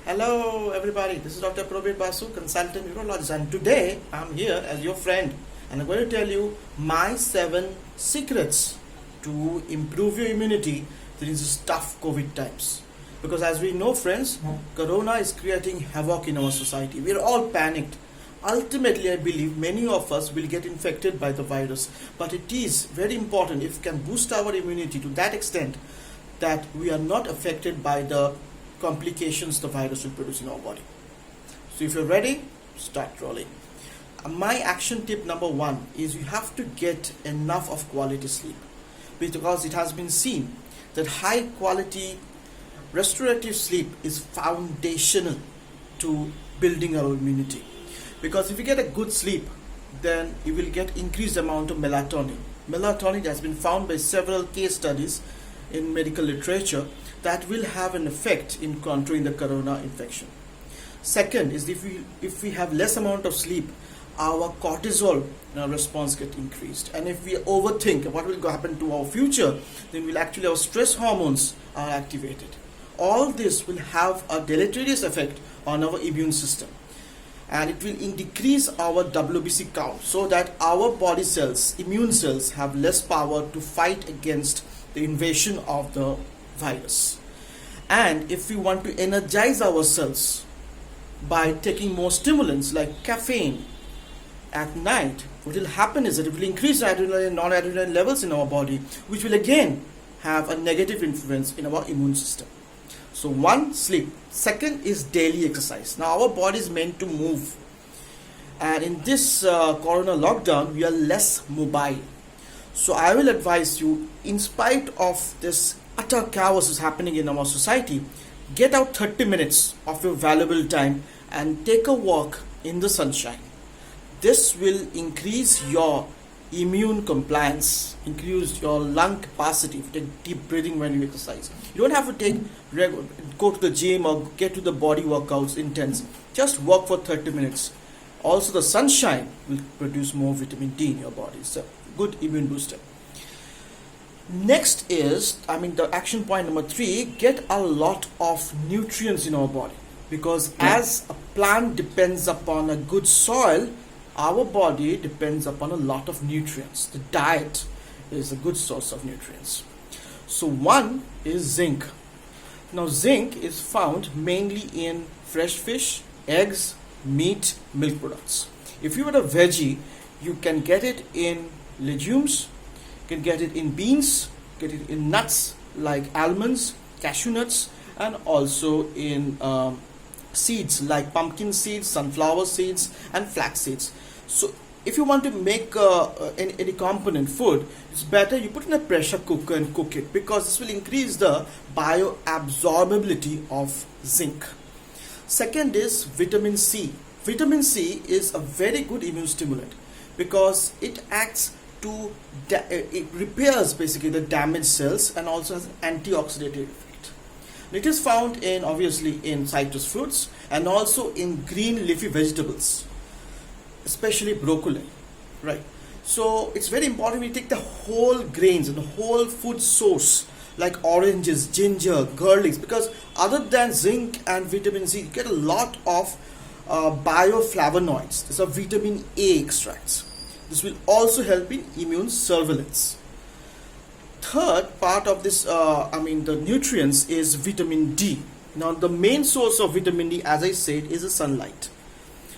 Hello everybody, this is Dr. Probir Basu, consultant neurologist, and today I'm here as your friend and I'm going to tell you my 7 secrets to improve your immunity during these tough COVID times. Because as we know friends, Corona is creating havoc in our society. We are all panicked. Ultimately, I believe many of us will get infected by the virus, but it is very important if we can boost our immunity to that extent that we are not affected by the complications the virus will produce in our body. So if you're ready, start rolling. My action tip number 1 is you have to get enough of quality sleep, because it has been seen that high quality restorative sleep is foundational to building our immunity. Because if you get a good sleep, then you will get increased amount of melatonin. Melatonin has been found by several case studies in medical literature that will have an effect in controlling the corona infection. Second is if we have less amount of sleep, our cortisol response get increased, and if we overthink what will happen to our future, then will actually our stress hormones are activated. All this will have a deleterious effect on our immune system, and it will decrease our WBC count, so that our body cells, immune cells, have less power to fight against the invasion of the virus. And if we want to energize ourselves by taking more stimulants like caffeine at night, what will happen is that it will increase adrenaline and non-adrenaline levels in our body, which will again have a negative influence in our immune system. So 1, sleep. Second is daily exercise. Now our body is meant to move, and in this corona lockdown we are less mobile. So I will advise you, in spite of this utter chaos is happening in our society, get out 30 minutes of your valuable time and take a walk in the sunshine. This will increase your immune compliance, increase your lung capacity, take deep breathing when you exercise. You don't have to go to the gym or get to the body workouts intense. Just walk for 30 minutes. Also the sunshine will produce more vitamin D in your body. So good immune booster. Next is, the action point number 3, get a lot of nutrients in our body, because as a plant depends upon a good soil, our body depends upon a lot of nutrients. The diet is a good source of nutrients. So 1 is zinc. Now zinc is found mainly in fresh fish, eggs, meat, milk products. If you are a veggie, you can get it in legumes, you can get it in beans, get it in nuts like almonds, cashew nuts, and also in seeds like pumpkin seeds, sunflower seeds, and flax seeds. So if you want to make any component food, it's better you put in a pressure cooker and cook it, because this will increase the bioabsorbability of zinc. Second is vitamin C. Vitamin C is a very good immune stimulant, because it acts to it repairs basically the damaged cells and also has an antioxidative effect. It is found in obviously in citrus fruits and also in green leafy vegetables, especially broccoli, right? So it's very important we take the whole grains and the whole food source like oranges, ginger, garlics, because other than zinc and vitamin C, you get a lot of bioflavonoids. These are vitamin A extracts. This will also help in immune surveillance. Third part of this, the nutrients is vitamin D. Now the main source of vitamin D, as I said, is the sunlight.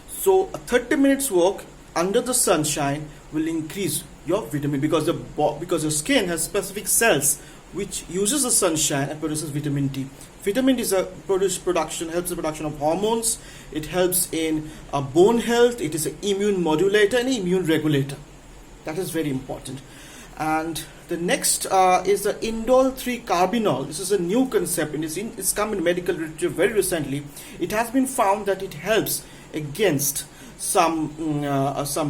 So a 30 minutes walk under the sunshine will increase your vitamin, because your skin has specific cells which uses the sunshine and produces vitamin D. Vitamin D is helps the production of hormones. It helps in bone health. It is an immune modulator and immune regulator. That is very important. And the next is the indole 3-carbinol. This is a new concept, and it's come in medical literature very recently. It has been found that it helps against some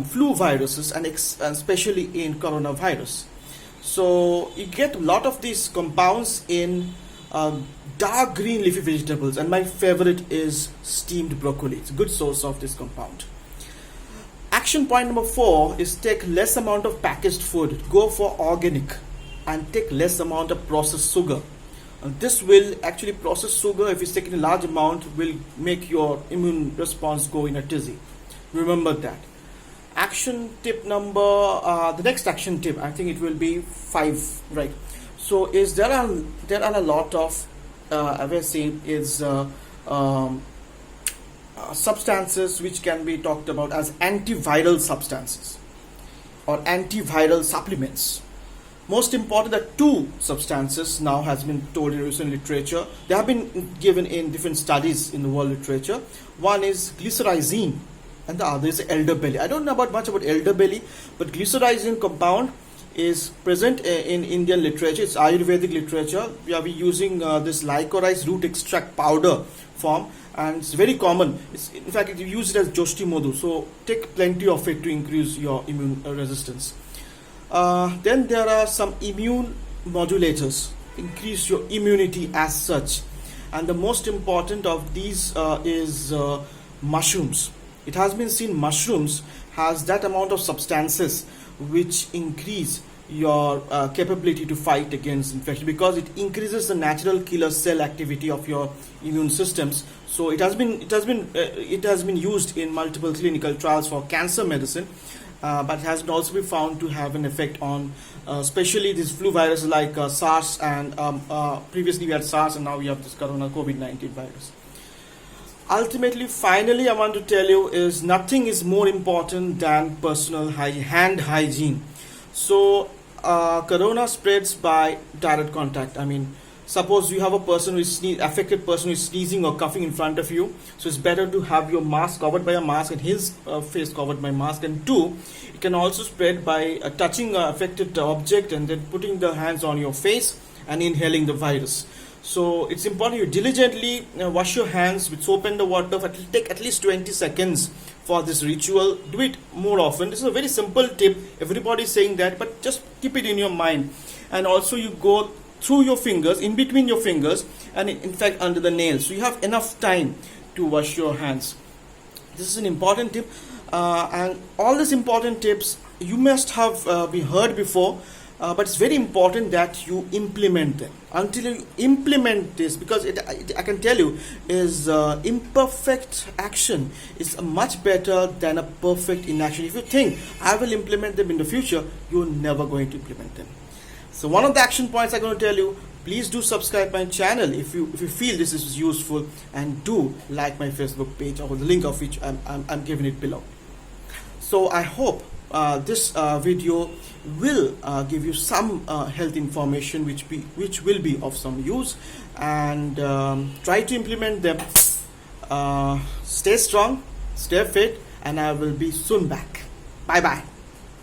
flu viruses and especially in coronavirus. So you get a lot of these compounds in dark green leafy vegetables, and my favorite is steamed broccoli. It's a good source of this compound. Action point number 4 is take less amount of packaged food. Go for organic and take less amount of processed sugar. This will actually process sugar. If it's taken a large amount, will make your immune response go in a tizzy. Remember that. Action tip number, the next action tip, I think it will be 5, right? So is there are a lot of I will say is substances which can be talked about as antiviral substances or antiviral supplements. Most important, the two substances now has been told in recent literature. They have been given in different studies in the world literature. One is glycyrrhizine and the other is elderberry. I don't know much about elderberry, but glycyrrhizine compound is present in Indian literature. It's Ayurvedic literature. We are using this lycorrice root extract powder form, and it's very common. In fact, you use it as Joshti Modu. So take plenty of it to increase your immune resistance. Then there are some immune modulators, increase your immunity as such. And the most important of these is mushrooms. It has been seen mushrooms has that amount of substances which increase your capability to fight against infection, because it increases the natural killer cell activity of your immune systems. So it has been used in multiple clinical trials for cancer medicine. But it has also been found to have an effect on especially these flu viruses like SARS, and previously we had SARS and now we have this corona COVID-19 virus. Ultimately, finally, I want to tell you is nothing is more important than personal hand hygiene. So corona spreads by direct contact. I mean, suppose you have a person who is affected person who is sneezing or coughing in front of you, so it's better to have your mask covered by a mask and his face covered by mask. And two, it can also spread by touching an affected object and then putting the hands on your face and inhaling the virus. So it's important you diligently wash your hands with soap and the water. Take at least 20 seconds for this ritual. Do it more often. This is a very simple tip. Everybody is saying that, but just keep it in your mind. And also you go through your fingers, in between your fingers, and in fact under the nails, so you have enough time to wash your hands. This is an important tip, and all these important tips you must have been heard before, but it's very important that you implement them. Until you implement this, because I can tell you is imperfect action is much better than a perfect inaction. If you think I will implement them in the future, you're never going to implement them. So one of the action points I'm going to tell you, please do subscribe my channel if you feel this is useful, and do like my Facebook page, or the link of which I'm giving it below. So I hope this video will give you some health information which will be of some use, and try to implement them. Stay strong, stay fit, and I will be soon back. Bye bye.